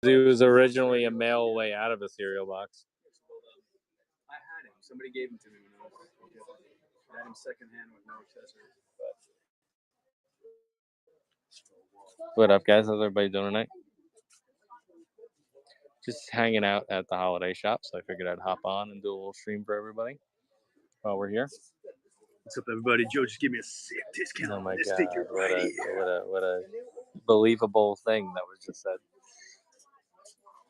He was originally a mail away out of a cereal box. I had him. Somebody gave him to me when I had him secondhand with no accessories. What up, guys? How's everybody doing tonight? Just hanging out at the holiday shop, so I figured I'd hop on and do a little stream for everybody while we're here. What's up, everybody? Joe just gave me a sick discount Oh my on this god! figure right here. What a believable thing that was just said.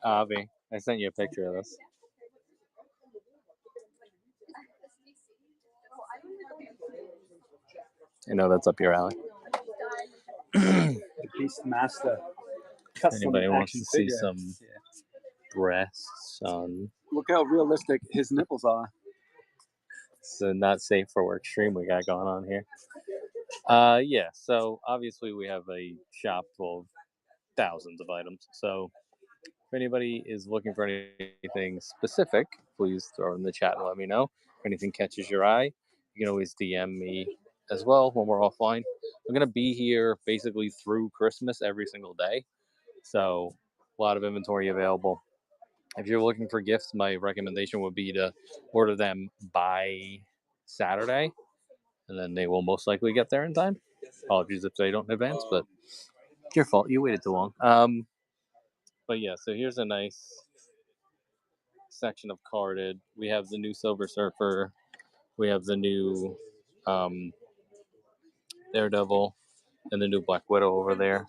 Avi, I sent you a picture of this. I know that's up your alley. The Beastmaster. Custom Anybody wants action to see figure. some breasts on? Look how realistic his nipples are. It's a not safe for work stream we got going on here. Yeah, so obviously we have a shop full of thousands of items. So if anybody is looking for anything specific, please throw it in the chat and let me know. If anything catches your eye, you can always DM me as well when we're offline. I'm going to be here basically through Christmas every single day. So a lot of inventory available. If you're looking for gifts, my recommendation would be to order them by Saturday, and then they will most likely get there in time. Apologies if they don't in advance, but it's your fault. You waited too long. But yeah, so here's a nice section of carded. We have the new Silver Surfer. We have the new Daredevil and the new Black Widow over there.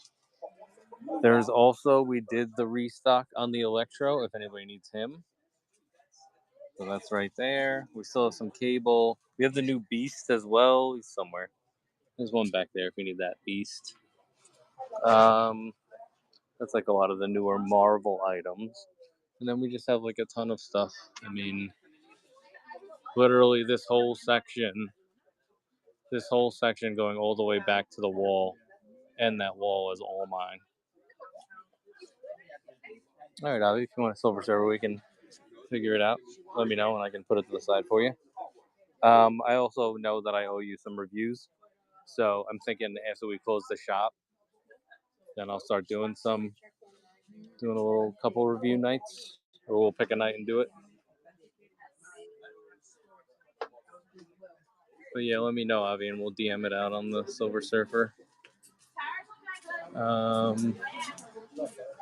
There's also, we did the restock on the Electro if anybody needs him. So that's right there. We still have some Cable. We have the new Beast as well. He's somewhere. There's one back there if you need that Beast. That's like a lot of the newer Marvel items. And then we just have like a ton of stuff. I mean, literally this whole section going all the way back to the wall, and that wall is all mine. All right, Avi, if you want a Silver Server, we can figure it out. Let me know and I can put it to the side for you. I also know that I owe you some reviews, so I'm thinking after we close the shop, then I'll start doing a little couple review nights, or we'll pick a night and do it. But yeah, let me know, Avi, and we'll DM it out on the Silver Surfer.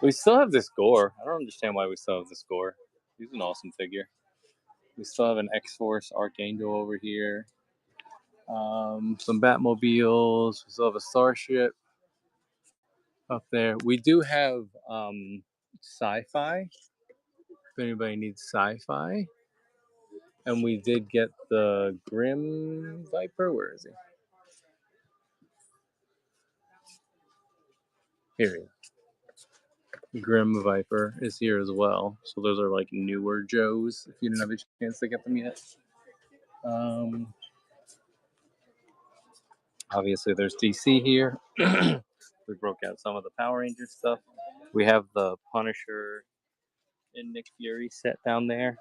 We still have this Gore. I don't understand why we still have this Gore. He's an awesome figure. We still have an X-Force Archangel over here. Some Batmobiles. We still have a Starship up there. We do have Sci-Fi. If anybody needs Sci-Fi. And we did get the Grim Viper. Where is he? Here he is. Grim Viper is here as well. So those are like newer Joes if you didn't have a chance to get them yet. Obviously, there's DC here. We broke out some of the Power Rangers stuff. We have the Punisher and Nick Fury set down there.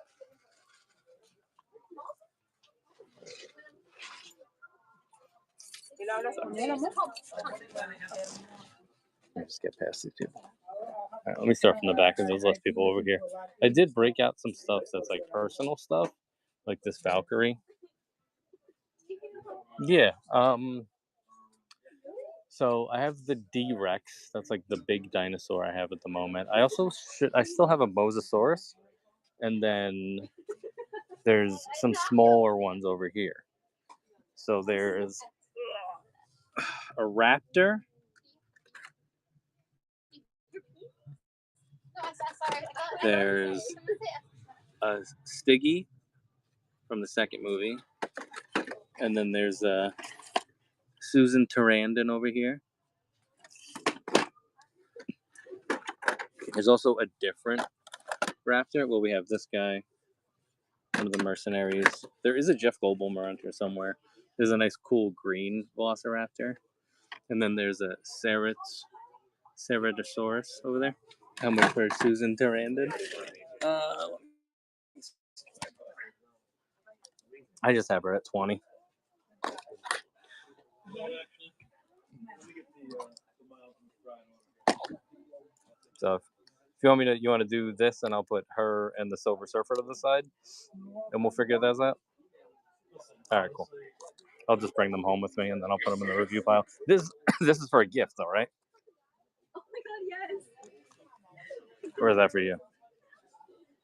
Let's get past these people. All right, let me start from the back because there's less people over here. I did break out some stuff that's like personal stuff, like this Valkyrie. Yeah. So I have the D-Rex. That's like the big dinosaur I have at the moment. I still have a Mosasaurus, and then there's some smaller ones over here. So there's a Raptor. There's a Stiggy from the second movie. And then there's Susan Sarandon over here. There's also a different Raptor. Well, we have this guy, one of the mercenaries. There is a Jeff Goldblum around here somewhere. There's a nice cool green Velociraptor. And then there's a Ceratosaurus over there. How much for Susan Sarandon? I just have her at 20. So you want to do this, and I'll put her and the Silver Surfer to the side, and we'll figure those out. All right, cool. I'll just bring them home with me, and then I'll put them in the review pile. This this is for a gift, though, right? Oh my god, yes. Or is that for you?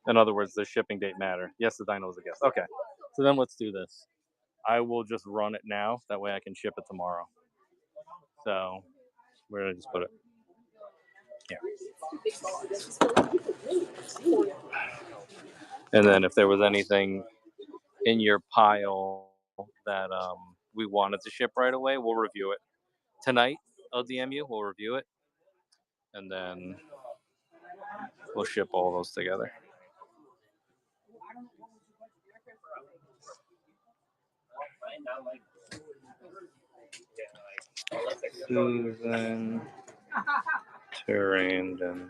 In other words, does shipping date matter? Yes, the dino is a gift. Okay, so then let's do this. I will just run it now. That way I can ship it tomorrow. So, where did I just put it? Here. And then if there was anything in your pile that we wanted to ship right away, we'll review it. Tonight, I'll DM you. We'll review it. And then we'll ship all those together. Susan Sarandon.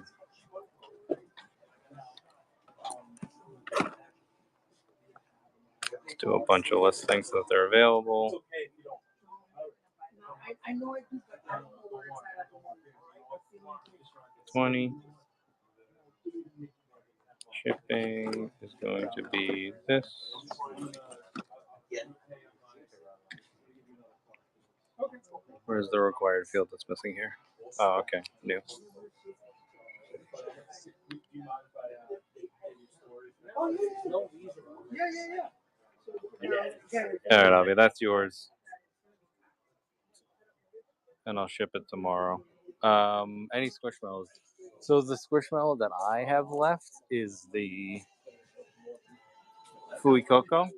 Let's do a bunch of listings so that they're available. 20. Shipping is going to be this. Where's the required field that's missing here? Oh, okay. New. All right, Avi, that's yours. And I'll ship it tomorrow. Any Squishmallows? So the Squishmallow that I have left is the Fuecoco.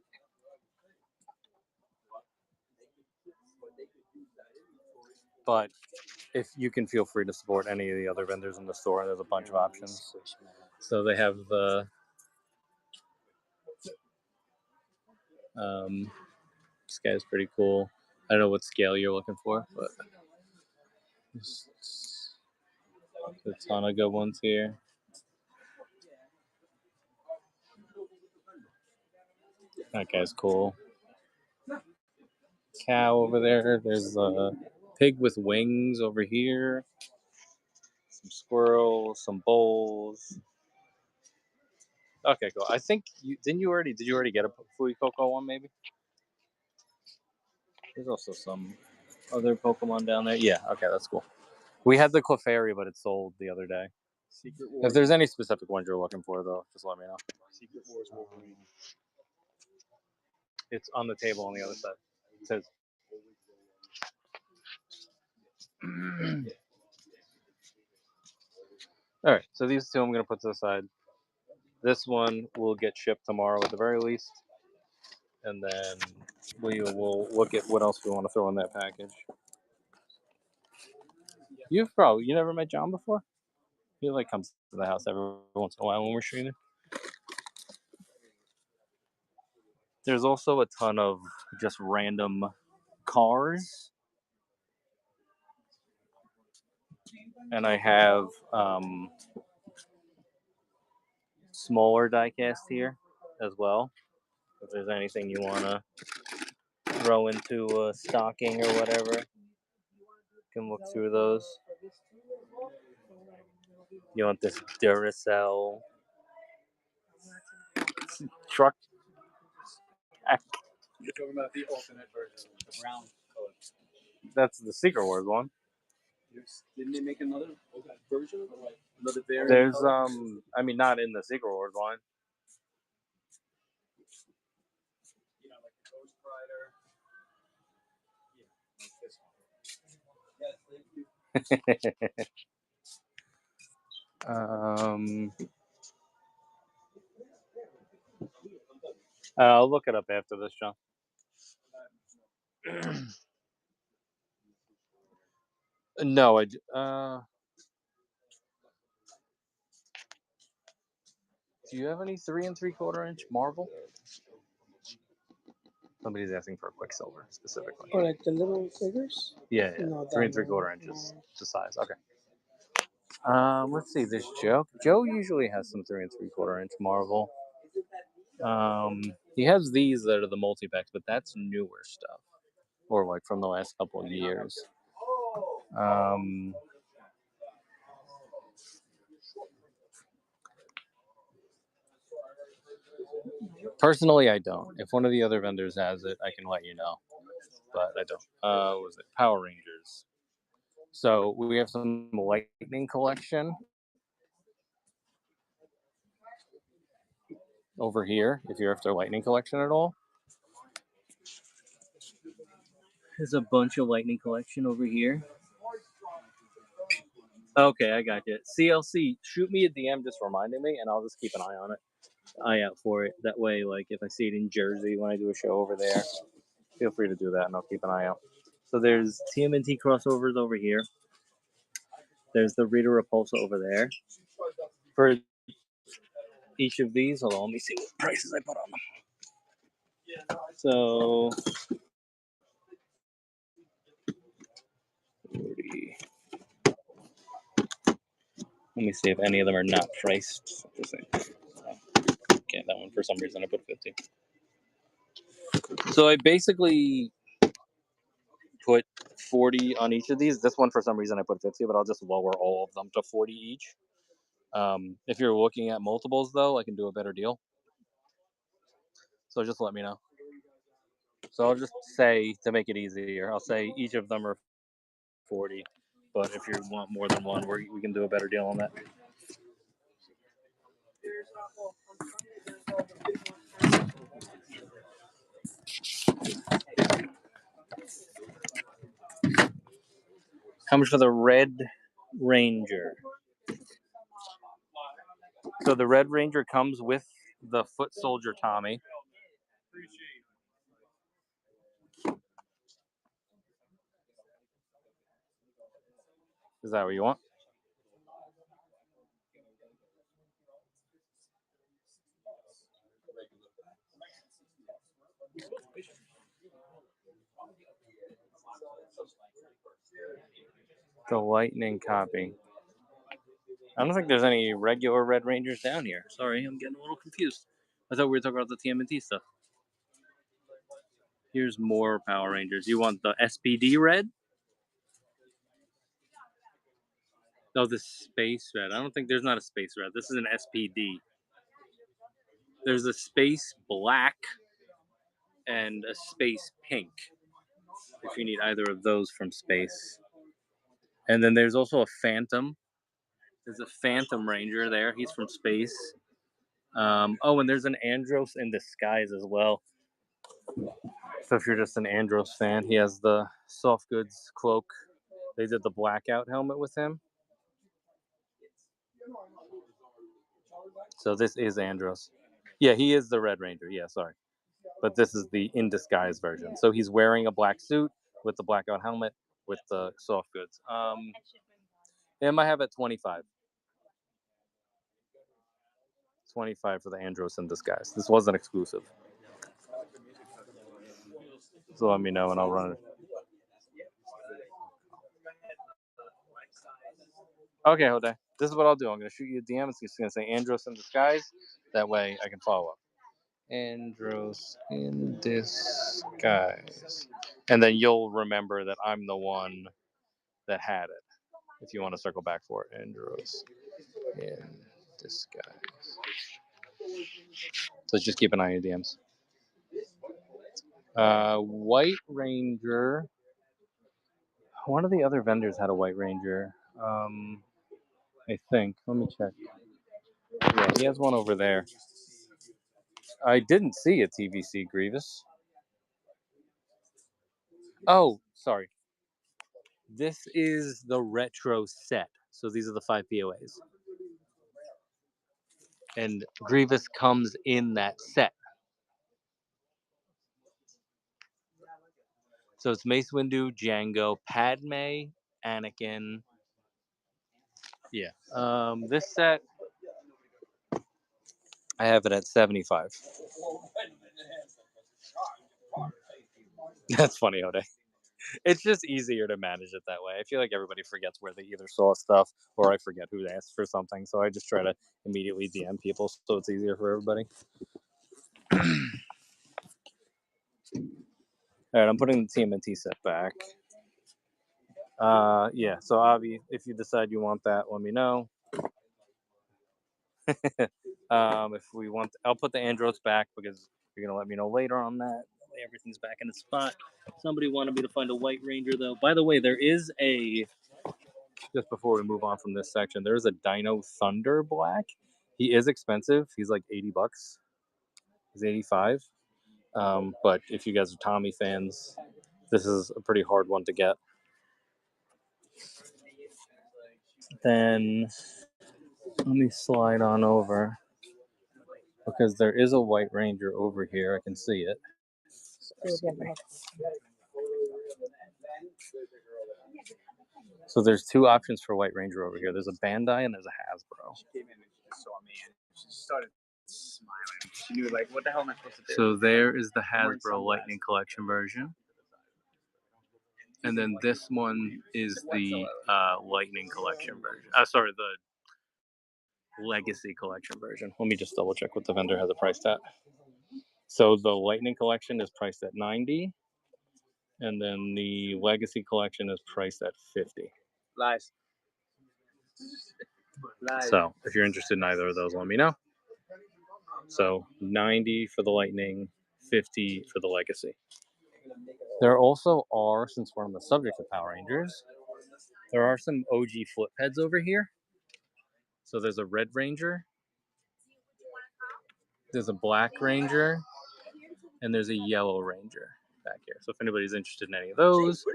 But if you can feel free to support any of the other vendors in the store, there's a bunch of options. So they have the this guy's pretty cool. I don't know what scale you're looking for, but there's a ton of good ones here. That guy's cool. Cow over there. There's a pig with wings over here. Some squirrels, some bowls. Okay, cool. I think did you already get a Fuecoco one maybe? There's also some other Pokemon down there. Yeah, okay, that's cool. We had the Clefairy, but it sold the other day. Secret Wars. If there's any specific ones you're looking for, though, just let me know. Secret Wars Wolverine. It's on the table on the other side. It says. All right, so these two I'm going to put to the side. This one will get shipped tomorrow at the very least. And then we will look at what else we want to throw in that package. You never met John before? He comes to the house every once in a while when we're streaming. There's also a ton of just random cars. And I have smaller diecast here as well. If there's anything you want to throw into a stocking or whatever, you can look through those. You want this Duracell truck? You're talking about the alternate version, the brown color. That's the Secret Wars one. Didn't they make another version of it? Another variant? There's color? not in the Secret Wars line. You know, like the Ghost Rider. Yeah, like this one. Yes, thank you. I'll look it up after this, John. No, do you have any 3 3/4 inch Marvel? Somebody's asking for a Quicksilver specifically. Or like the little figures? Yeah. No, 3 that 3/4 no. inches the size. Okay. Let's see. There's Joe. Joe usually has some 3 3/4 inch Marvel. He has these that are the multi packs, but that's newer stuff, or like from the last couple of years. Personally, I don't. If one of the other vendors has it, I can let you know, but I don't. What was it? Power Rangers. So we have some Lightning collection over here. If you're after Lightning collection at all, there's a bunch of Lightning collection over here. Okay, I got you. CLC, shoot me a DM just reminding me, and I'll just keep an eye out for it. That way, like if I see it in Jersey when I do a show over there, feel free to do that, and I'll keep an eye out. So there's TMNT crossovers over here. There's the Rita Repulsa over there. For each of these, hold on, let me see what prices I put on them. So 40. Let me see if any of them are not priced. Okay, that one for some reason I put 50. So I basically put 40 on each of these. This one for some reason I put 50, but I'll just lower all of them to 40 each. If you're looking at multiples though, I can do a better deal. So just let me know. So I'll just say, to make it easier, I'll say each of them are 40. But if you want more than one, we can do a better deal on that. How much for the Red Ranger? So the Red Ranger comes with the Foot Soldier Tommy. Is that what you want? The Lightning copy. I don't think there's any regular Red Rangers down here. Sorry, I'm getting a little confused. I thought we were talking about the TMNT stuff. Here's more Power Rangers. You want the SPD Red? Oh, the Space Red. I don't think there's not a Space Red. This is an SPD. There's a Space Black and a Space Pink, if you need either of those from Space. And then there's also a Phantom. There's a Phantom Ranger there. He's from Space. Oh, and there's an Andros in disguise as well. So if you're just an Andros fan, he has the Soft Goods cloak. They did the blackout helmet with him. So this is Andros. Yeah, he is the Red Ranger. Yeah, sorry. But this is the in disguise version. So he's wearing a black suit with the blackout helmet with the Soft Goods. Him I have at 25. 25 for the Andros in disguise. This wasn't exclusive. So let me know and I'll run it. Okay, Hode. This is what I'll do. I'm going to shoot you a DM. It's just going to say Andros in disguise. That way I can follow up. Andros in disguise. And then you'll remember that I'm the one that had it. If you want to circle back for it. Andros in disguise. So just keep an eye on your DMs. White Ranger. One of the other vendors had a White Ranger. I think. Let me check. Yeah, he has one over there. I didn't see a TVC Grievous. Oh, sorry. This is the retro set. So these are the 5 POAs. And Grievous comes in that set. So it's Mace Windu, Django, Padme, Anakin. Yeah. This set, I have it at 75. That's funny, Ode. It's just easier to manage it that way. I feel like everybody forgets where they either saw stuff or I forget who asked for something. So I just try to immediately DM people so it's easier for everybody. All right, I'm putting the TMNT set back. Yeah, so Avi, if you decide you want that, let me know. If we want, I'll put the Andros back because you're gonna let me know later on that. That way everything's back in its spot. Somebody wanted me to find a White Ranger though. By the way, there is a, just before we move on from this section, there is a Dino Thunder Black. He is expensive. He's like $80. He's 85. But if you guys are Tommy fans, this is a pretty hard one to get. Then let me slide on over because there is a White Ranger over here. I can see it. So there's two options for White Ranger over here. There's a Bandai and there's a Hasbro. She came in and she saw me and she started smiling. She knew, like, what the hell am I supposed to do? So there is the Hasbro Lightning Collection version. And then this one is the Lightning Collection version. Sorry, the Legacy Collection version. Let me just double check what the vendor has it priced at. So the Lightning Collection is priced at $90, and then the Legacy Collection is priced at $50. Lies. So if you're interested in either of those, let me know. So $90 for the Lightning, $50 for the Legacy. There also are, since we're on the subject of Power Rangers, there are some OG flip heads over here. So there's a Red Ranger, there's a Black Ranger, and there's a Yellow Ranger back here. So if anybody's interested in any of those.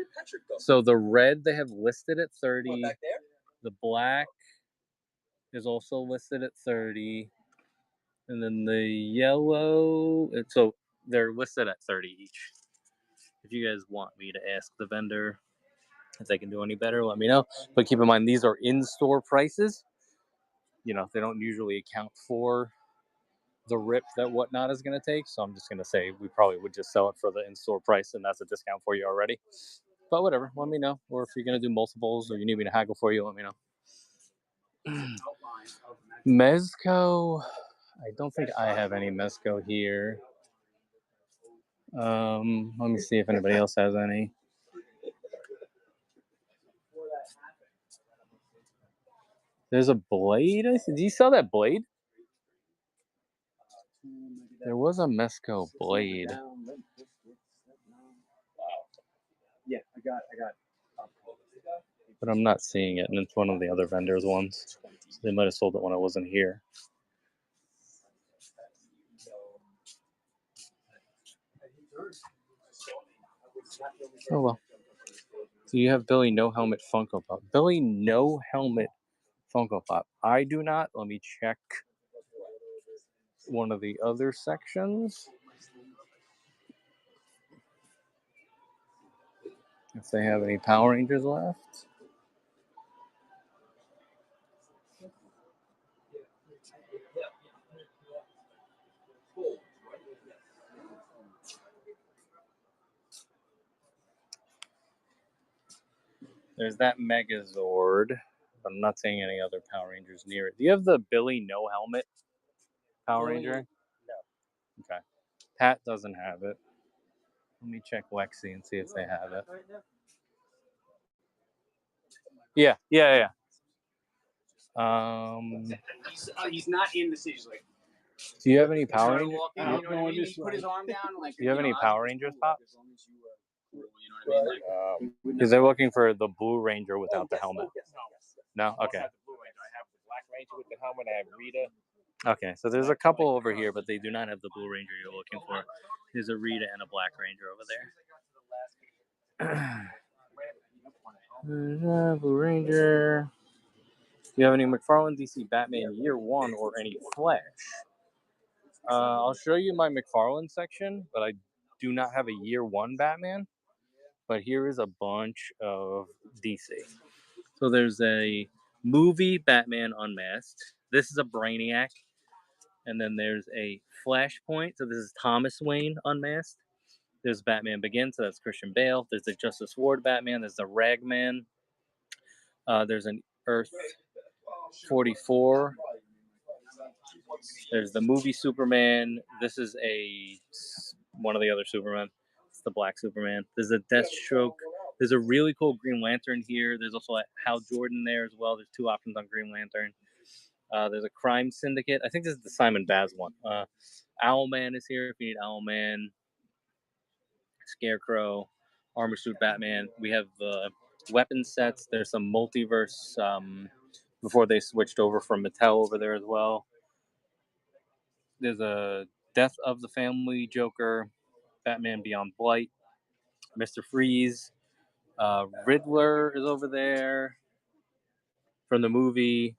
So the red they have listed at $30. The black is also listed at $30. And then the yellow, so they're listed at $30 each. If you guys want me to ask the vendor if they can do any better, let me know. But keep in mind, these are in-store prices. You know, they don't usually account for the rip that Whatnot is going to take. So I'm just going to say we probably would just sell it for the in-store price, and that's a discount for you already. But whatever, let me know. Or if you're going to do multiples or you need me to haggle for you, let me know. Mezco. I don't think I have any Mezco here. Let me see if anybody else has any. There's a Blade. Did you sell that Blade? There was a Mezco Blade. Yeah, I got. But I'm not seeing it, and it's one of the other vendors' ones. So they might have sold it when I wasn't here. Oh well. So you have Billy No Helmet Funko Pop. Billy No Helmet Funko Pop. I do not. Let me check one of the other sections. If they have any Power Rangers left. There's that Megazord, but I'm not seeing any other Power Rangers near it. Do you have the Billy No Helmet Power Ranger? No. Okay. Pat doesn't have it. Let me check Lexi and see if they have it. Yeah. He's not in the city. He's like, do you have any Power Rangers? you know what I mean? He put his arm down. Like, Do you have any Power Rangers, Pop? You know what I mean? Because they're looking for the Blue Ranger without the helmet. No? Okay. I have the Black Ranger with the helmet. I have Rita. Okay, so there's a couple over here, but they do not have the Blue Ranger you're looking for. There's a Rita and a Black Ranger over there. Blue Ranger. Do you have any McFarlane DC Batman Year 1 or any Flash? I'll show you my McFarlane section, but I do not have a Year 1 Batman. But here is a bunch of DC. So there's a movie Batman Unmasked. This is a Brainiac. And then there's a Flashpoint. So this is Thomas Wayne Unmasked. There's Batman Begins. So that's Christian Bale. There's the Justice Ward Batman. There's the Ragman. There's an Earth 44. There's the movie Superman. This is one of the other Superman. It's the Black Superman. There's a Deathstroke. There's a really cool Green Lantern here. There's also a Hal Jordan there as well. There's two options on Green Lantern. There's a crime syndicate. I think this is the Simon Baz one. Owlman is here if you need Owlman. Scarecrow, Armor Suit Batman. We have weapon sets. There's some multiverse before they switched over from Mattel over there as well. There's a Death of the Family Joker, Batman Beyond Blight, Mr. Freeze, Riddler is over there from the movie.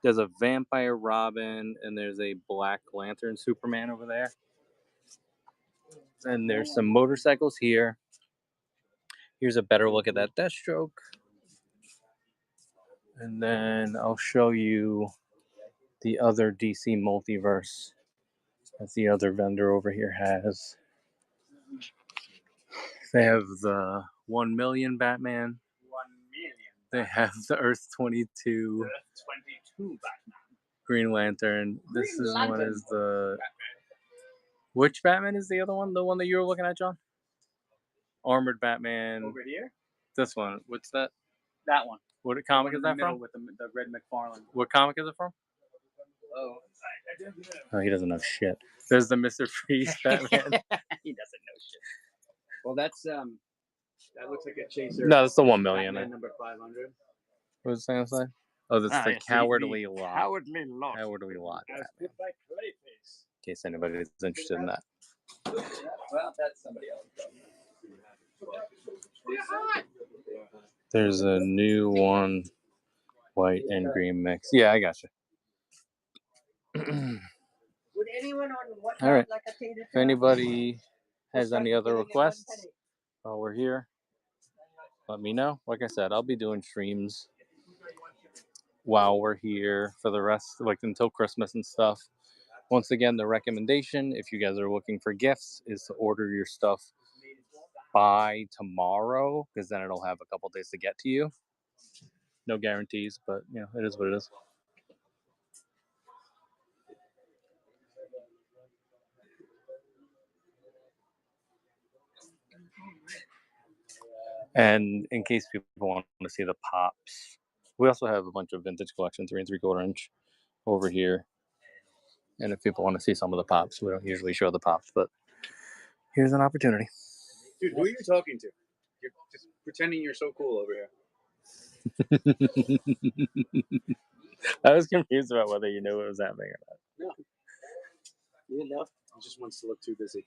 There's a Vampire Robin, and there's a Black Lantern Superman over there. And there's some motorcycles here. Here's a better look at that Deathstroke. And then I'll show you the other DC multiverse that the other vendor over here has. They have the 1 million Batman. 1 million. They have the Earth 22 Earth 22 Batman. Green Lantern. This Green is one Lantern. is the... Which Batman is the other one? The one that you were looking at, John? Armored Batman. Over here? This one. What's that? That one. What comic One is in the that middle from? with the red McFarlane. What comic is it from? Oh. Oh, he doesn't know shit. There's the Mr. Freeze Batman. He doesn't know shit. Well, that's that looks like a chaser. No, that's the 1 million. Batman number 500. What was I saying? Oh, that's the Cowardly Lot. Cowardly Lot. Cowardly Lot. As put by Clayface. In case anybody is interested in that. Well, that's somebody else. There's a new one, white and green mix. Yeah, I got you. Would anyone on what All right. like a tater If anybody has any other requests while we're here, let me know. Like I said, I'll be doing streams while we're here for the rest, like until Christmas and stuff. Once again, the recommendation, if you guys are looking for gifts, is to order your stuff by tomorrow, because then it'll have a couple days to get to you. No guarantees, but you know, it is what it is. And in case people want to see the pops, we also have a bunch of vintage collection 3 3/4 inch over here. And if people want to see some of the pops, we don't usually show the pops, but here's an opportunity. Dude, who are you talking to? You're just pretending you're so cool over here. I was confused about whether you knew what was happening or not. You didn't know? He just wants to look too busy.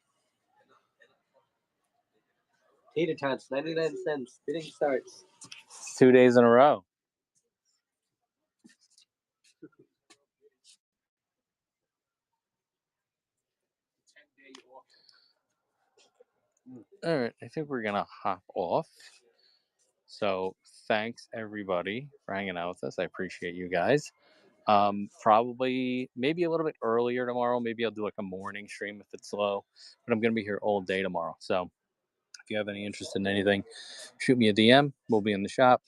Tater tots, 99 cents. Bidding starts. It's 2 days in a row. All right, I think we're gonna hop off. So thanks everybody for hanging out with us. I appreciate you guys. Probably maybe a little bit earlier tomorrow. Maybe I'll do like a morning stream if it's slow, but I'm gonna be here all day tomorrow. So if you have any interest in anything, shoot me a DM. We'll be in the shop,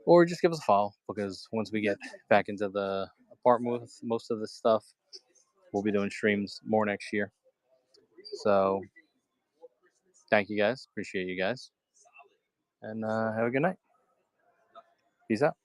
or just give us a follow, because once we get back into the apartment with most of this stuff, we'll be doing streams more next year. So thank you guys. Appreciate you guys. And have a good night. Peace out.